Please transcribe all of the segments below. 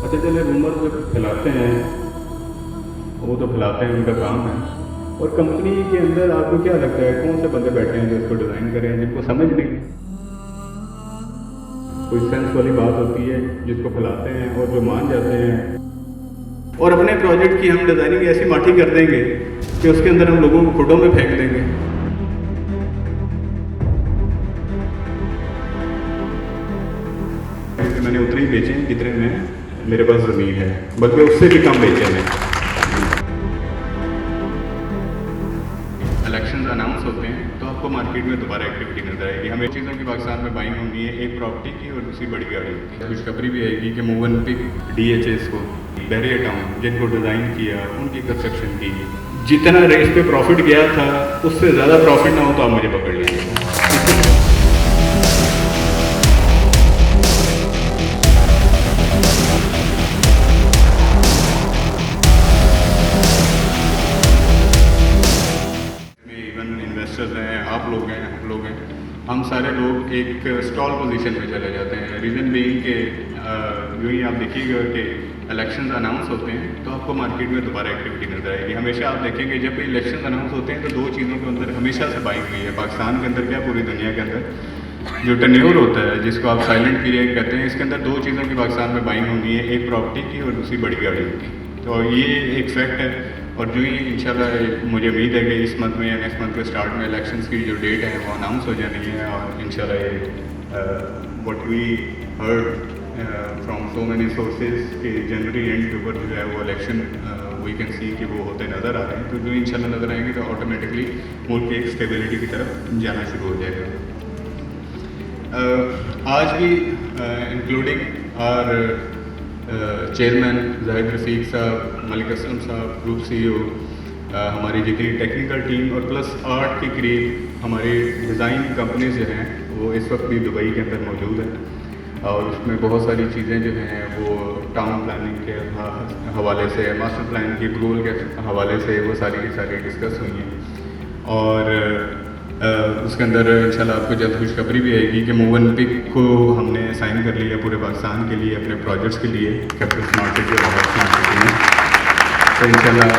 अच्छा चलिए, रूमर जो फैलाते हैं वो तो फैलाते हैं, उनका काम है। और कंपनी के अंदर आपको क्या लगता है कौन से बंदे बैठे हैं जो इसको डिज़ाइन करें, जिनको समझ नहीं, कोई सेंस वाली बात होती है जिसको फैलाते हैं और जो मान जाते हैं, और अपने प्रोजेक्ट की हम डिज़ाइनिंग ऐसी माठी कर देंगे कि उसके अंदर हम लोगों को खुडों में फेंक देंगे। मैंने उतने ही बेचे हैं जितने में मेरे पास ज़मीन है, बल्कि उससे भी कम बेचे हैं। इलेक्शन अनाउंस होते हैं तो आपको मार्केट में दोबारा एक्टिविटी नजर आएगी। हमें चीज़ों की पाकिस्तान में बाइंग होनी है, एक प्रॉपर्टी की और दूसरी बड़ी गाड़ी की। खुशखबरी भी आएगी कि मोवनपिक DHS को, बैरियर टाउन जिनको डिज़ाइन किया उनकी कंस्ट्रक्शन की, जितना रेस पे प्रॉफिट गया था उससे ज़्यादा प्रॉफिट ना हो तो आप मुझे पकड़ लीजिए। इन्वेस्टर्स हैं, आप लोग हैं, हम लोग हैं, हम सारे लोग एक स्टॉल पोजीशन में चले जाते हैं। रीज़न बीइंग के यूँ ही आप देखिएगा कि इलेक्शंस अनाउंस होते हैं तो आपको मार्केट में दोबारा एक्टिविटी नजर आएगी। हमेशा आप देखेंगे जब भी इलेक्शंस अनाउंस होते हैं तो दो चीज़ों के अंदर हमेशा से बाइंग हुई है, पाकिस्तान के अंदर क्या पूरी दुनिया के अंदर जो टर्न्योवर होता है जिसको आप साइलेंट पीरियड कहते हैं, इसके अंदर दो चीज़ों की पाकिस्तान में बाइंग होनी है, एक प्रॉपर्टी की और दूसरी बड़ी गाड़ी की। तो ये एक फैक्ट है। और जो ही इंशाल्लाह मुझे उम्मीद है कि इस मंथ में या नेक्स्ट मंथ के स्टार्ट में इलेक्शंस की जो डेट है वो अनाउंस हो जानी है। और इंशाल्लाह ये what we heard from so many sources कि जनवरी एंड के ऊपर जो है वो इलेक्शन वी कैन सी कि वो होते नज़र आ रहे हैं। तो जो इंशाल्लाह नज़र आएंगे तो ऑटोमेटिकली मुल्क की एक स्टेबिलिटी की तरफ जाना शुरू हो जाएगा। आज भी इंक्लूडिंग और चेयरमैन जाहिद रफ़ीक साहब, मलिक असलम साहब, ग्रुप CEO, हमारी जितनी टेक्निकल टीम और प्लस आर्ट के करीब हमारी डिज़ाइन कंपनीज जो हैं वो इस वक्त भी दुबई के अंदर मौजूद हैं। और उसमें बहुत सारी चीज़ें जो हैं वो टाउन प्लानिंग के हवाले से, मास्टर प्लान की अप्रूवल के हवाले से वो सारी की सारी डिस्कस हुई हैं। और उसके अंदर इंशाल्लाह आपको जल्द खुशखबरी भी आएगी कि मोवनपिक को हमने साइन कर लिया पूरे पाकिस्तान के लिए, अपने प्रोजेक्ट्स के लिए, कैपिटल स्मार्ट सिटी और स्मार्ट सिटी में। तो इंशाल्लाह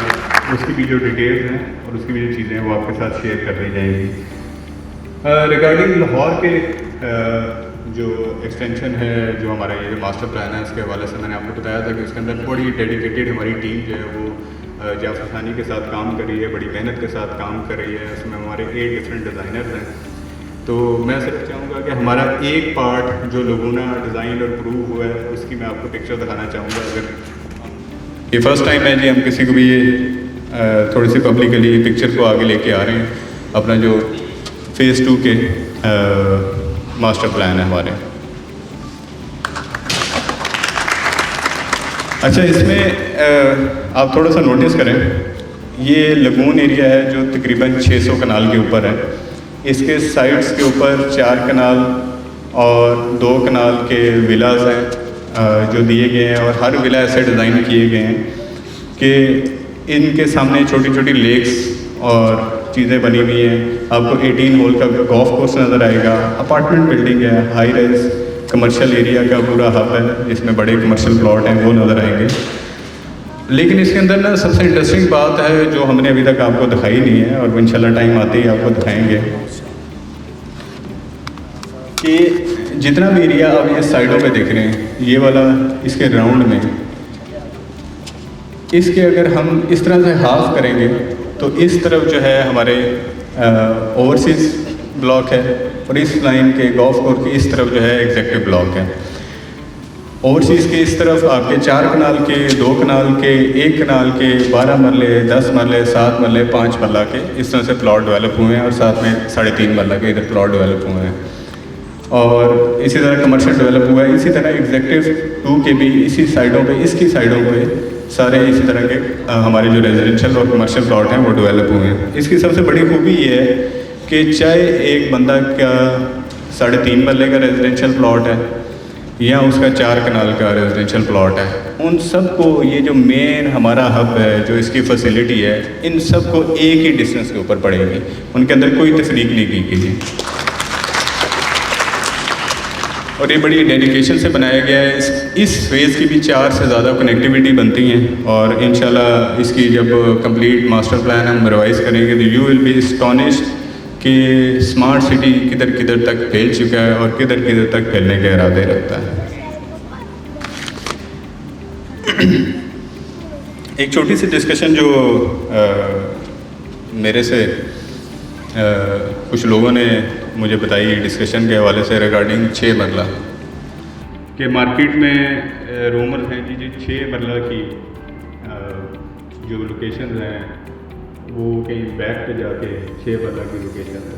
उसकी भी जो डिटेल्स हैं और उसकी भी जो चीज़ें हैं वो आपके साथ शेयर कर दी जाएंगी। रिगार्डिंग लाहौर के जो एक्सटेंशन है, जो हमारा ये जो मास्टर प्लान है, उसके हवाले से मैंने आपको बताया था कि उसके अंदर बड़ी डेडिकेटेड हमारी टीम जो है वो जाफर सानी के साथ काम कर रही है, बड़ी मेहनत के साथ काम कर रही है। उसमें हमारे 8 डिफरेंट डिज़ाइनर्स हैं। तो मैं सिर्फ चाहूँगा कि हमारा एक पार्ट जो लोगोना डिज़ाइन और प्रूव हुआ है उसकी मैं आपको पिक्चर दिखाना चाहूँगा। अगर ये फर्स्ट टाइम है जी हम किसी को भी ये थोड़ी सी पब्लिकली पिक्चर को आगे लेके आ रहे हैं, अपना जो फेज़ 2 के मास्टर प्लान है हमारे। अच्छा, इसमें आप थोड़ा सा नोटिस करें, ये लगून एरिया है जो तकरीबन 600 कनाल के ऊपर है। इसके साइड्स के ऊपर 4 कनाल और 2 कनाल के विलाज हैं जो दिए गए हैं। और हर विला ऐसे डिज़ाइन किए गए हैं कि इनके सामने छोटी छोटी लेक्स और चीज़ें बनी हुई हैं। आपको 18 होल का गोल्फ कोर्स नज़र आएगा, अपार्टमेंट बिल्डिंग है, हाई राइज कमर्शियल एरिया का पूरा हब है जिसमें बड़े कमर्शियल प्लॉट हैं वो नज़र आएंगे। लेकिन इसके अंदर ना सबसे इंटरेस्टिंग बात है जो हमने अभी तक आपको दिखाई नहीं है और इंशाल्लाह टाइम आते ही आपको दिखाएंगे कि जितना भी एरिया आप ये साइडों पे देख रहे हैं, ये वाला इसके राउंड में, इसके अगर हम इस तरह से हाफ करेंगे तो इस तरफ जो है हमारे ओवरसीज़ ब्लॉक है और इस लाइन के गोल्फ कोर्स की इस तरफ जो है एग्जेक्टिव ब्लॉक है। ओवरसीज़ के इस तरफ आपके 4 कनाल के, 2 कनाल के, 1 कनाल के, 12 मरले, 10 मरले, 7 मरले, 5 मरला के इस तरह से प्लॉट डेवलप हुए हैं और साथ में 3.5 मरला के इधर प्लॉट डेवलप हुए हैं। और इसी तरह कमर्शियल डेवलप हुआ है। इसी तरह एग्जेक्टिव 2 के भी इसी साइडों पे, इसकी साइडों पे सारे इसी तरह के हमारे जो रेजिडेंशियल और कमर्शियल प्लॉट हैं वो डेवलप हुए हैं। इसकी सबसे बड़ी खूबी ये है कि चाहे एक बंदा का 3.5 मरले का रेजिडेंशियल प्लॉट है या उसका 4 कनाल का रेजिडेंशियल प्लॉट है, उन सबको ये जो मेन हमारा हब है, जो इसकी फैसिलिटी है, इन सबको एक ही डिस्टेंस के ऊपर पड़ेगी। उनके अंदर कोई तफरीक नहीं की गई। और ये बड़ी डेडिकेशन से बनाया गया है। इस फेज़ की भी 4 से ज़्यादा कनेक्टिविटी बनती हैं और इंशाल्लाह इसकी जब कंप्लीट मास्टर प्लान हम रिवाइज़ करेंगे तो यू विल बी एस्टोनिश्ड कि स्मार्ट सिटी किधर किधर तक फैल चुका है और किधर किधर तक फैलने के इरादे रखता है। एक छोटी सी डिस्कशन जो मेरे से कुछ लोगों ने मुझे बताई डिस्कशन के हवाले से रिगार्डिंग 6 मरला के मार्केट में रूमर्स हैं जी 6 मरला की जो लोकेशन हैं वो कहीं बैक पे जाके 6 मरला की लोकेशन है।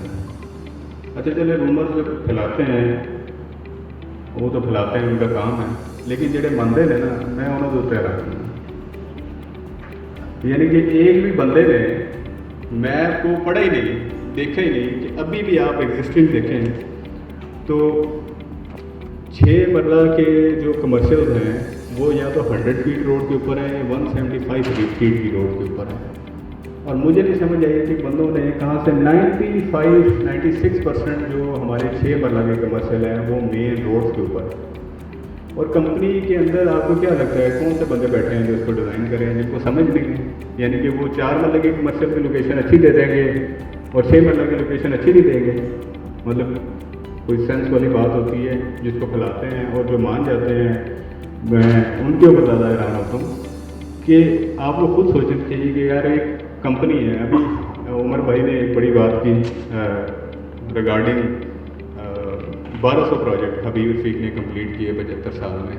अच्छा चले रूमर्स जब फैलाते हैं वो तो फैलाते हैं, उनका काम है, लेकिन जेडे मंदे ने ना मैं उन्होंने उत्ते रखना, यानी कि एक भी बंदे ने मैप को पढ़ा ही नहीं, देखा ही नहीं कि अभी भी आप एग्जिस्टिंग देखें तो 6 मरला के जो कमर्शियल्स हैं वो या तो 100 फीट रोड के ऊपर है, 175 फीट की रोड के ऊपर है। और मुझे नहीं समझ आई कि बंदों ने कहाँ से 96% जो हमारे 6 मरला के कमर्शियल हैं वो मेन रोड्स के ऊपर है। और कंपनी के अंदर आपको क्या लगता है कौन से बंदे बैठे हैं जो इसको डिज़ाइन करें, जिनको समझ नहीं है, यानी कि वो 4 मरला की कमर्शियल की लोकेशन अच्छी दे देंगे और 6 मरला की लोकेशन अच्छी नहीं देंगे। मतलब कोई सेंस वाली बात होती है जिसको फैलाते हैं और जो मान जाते हैं मैं उनके ऊपर ज़्यादा हैरान होता हूँ कि आप लोग खुद सोचना चाहिए कि यार एक कंपनी है। अभी उमर भाई ने एक बड़ी बात की रिगार्डिंग 1200 प्रोजेक्ट हबीब रफीक ने कंप्लीट किए 75 साल में।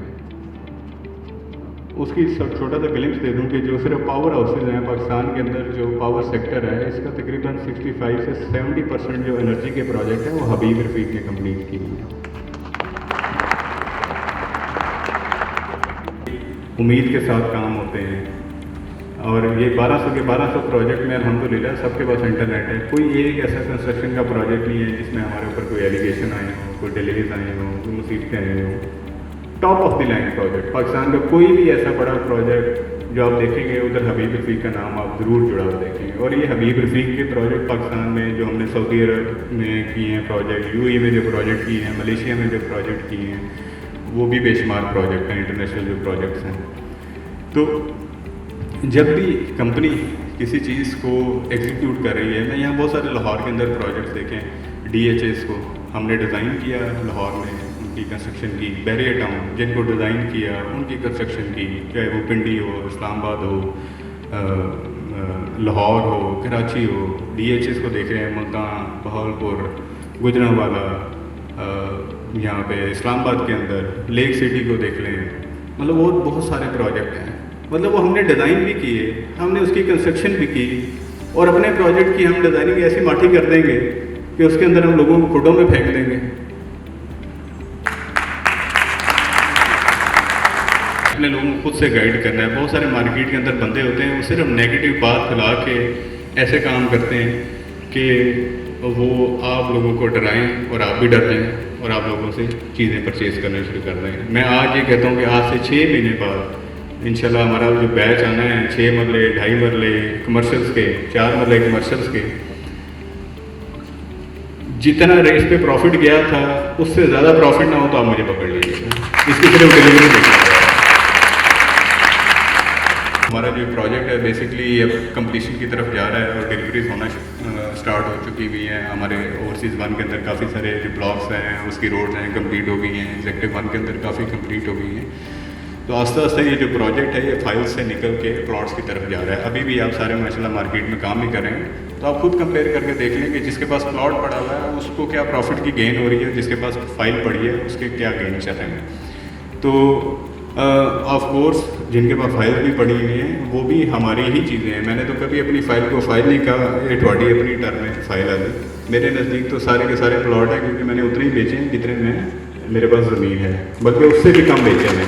उसकी छोटा सा ग्लिम्स दे दूं कि जो सिर्फ पावर हाउसेज हैं पाकिस्तान के अंदर, जो पावर सेक्टर है इसका तकरीबन 65 से 70% जो एनर्जी के प्रोजेक्ट हैं वो हबीब रफीक ने कंप्लीट किए हैं। उम्मीद के साथ काम होते हैं और ये 1200 के 1200 प्रोजेक्ट में अल्हम्दुलिल्लाह सबके पास इंटरनेट है। कोई एक ऐसा कंस्ट्रक्शन का प्रोजेक्ट नहीं है जिसमें हमारे ऊपर कोई एलिगेशन आए हो, कोई डिलेज आए हो, कोई मुसीबतें आई हो। Top of the line project Pakistan का कोई भी ऐसा बड़ा प्रोजेक्ट जो आप देखेंगे उधर हबीब रफीक का नाम आप ज़रूर जुड़ा हुआ देखेंगे। और ये हबीब रफीक के प्रोजेक्ट पाकिस्तान में जो हमने सऊदी अरब में किए हैं प्रोजेक्ट, यूएई में जो प्रोजेक्ट किए हैं, मलेशिया में जो प्रोजेक्ट किए हैं, वो भी बेशुमार प्रोजेक्ट हैं, इंटरनेशनल जो प्रोजेक्ट्स हैं। तो जब भी कंपनी किसी चीज़ को एग्जीक्यूट कर रही है, मैं यहाँ बहुत सारे लाहौर के अंदर प्रोजेक्ट्स देखें, DHS को हमने डिज़ाइन किया लाहौर में, उनकी कंस्ट्रक्शन की, बैरियर टाउन जिनको डिज़ाइन किया उनकी कंस्ट्रक्शन की, चाहे वो पिंडी हो, इस्लामाबाद हो, लाहौर हो, कराची हो। DHS को देख रहे हैं मुल्तान, बहावलपुर, गुजरांवाला, यहाँ पे इस्लामाबाद के अंदर लेक सिटी को देख लें। मतलब और बहुत सारे प्रोजेक्ट हैं, मतलब वो हमने डिज़ाइन भी किए, हमने उसकी कंस्ट्रक्शन भी की और अपने प्रोजेक्ट की हम डिज़ाइनिंग ऐसी माठी कर देंगे कि उसके अंदर हम लोगों को खुडों में फेंक देंगे। अपने लोगों को खुद से गाइड करना है। बहुत सारे मार्केट के अंदर बंदे होते हैं वो सिर्फ नेगेटिव बात फैला के ऐसे काम करते हैं कि वो आप लोगों को डराएं और आप भी डर जाएं और आप लोगों से चीज़ें परचेज़ करना शुरू कर दें। मैं आज ये कहता हूँ कि आज से 6 महीने बाद इंशाल्लाह हमारा जो बैच आना है 6 मरले, 2.5 मरले कमर्शियल्स के, 4 मरले कमर्शियल्स के, जितना रेस पे प्रॉफिट गया था उससे ज़्यादा प्रॉफिट ना हो तो आप मुझे पकड़ लीजिए। इसकी सिर्फ डिलीवरी देखना है। हमारा जो प्रोजेक्ट है बेसिकली अब कंप्लीशन की तरफ जा रहा है और डिलीवरीज होना स्टार्ट हो चुकी हुई हैं। हमारे ओवरसीज़ 1 के अंदर काफ़ी सारे जो ब्लॉक्स हैं उसकी रोड्स हैं कंप्लीट हो गई हैं, एग्जेक्टिव 1 के अंदर काफ़ी कंप्लीट हो गई हैं। तो आस्ता आस्ता ये जो प्रोजेक्ट है ये फाइल्स से निकल के प्लॉट्स की तरफ जा रहा है। अभी भी आप सारे माशाल्लाह मार्केट में काम ही कर रहे हैं, तो आप खुद कंपेयर करके देख लें कि जिसके पास प्लॉट पड़ा हुआ है उसको क्या प्रॉफिट की गेन हो रही है, जिसके पास फाइल पड़ी है उसके क्या गेन चल रहे हैं। तो ऑफ कोर्स जिनके पास फाइल भी पड़ी हुई हैं वो भी हमारी ही चीज़ें हैं। मैंने तो कभी अपनी फ़ाइल को फाइल नहीं कहा, ये थोड़ी अपनी टर्म में फाइल आ गई। मेरे नज़दीक तो सारे के सारे प्लॉट हैं क्योंकि मैंने उतने ही बेचे हैं जितने में मेरे पास ज़मीन है, बल्कि उससे भी कम बेचे हैं।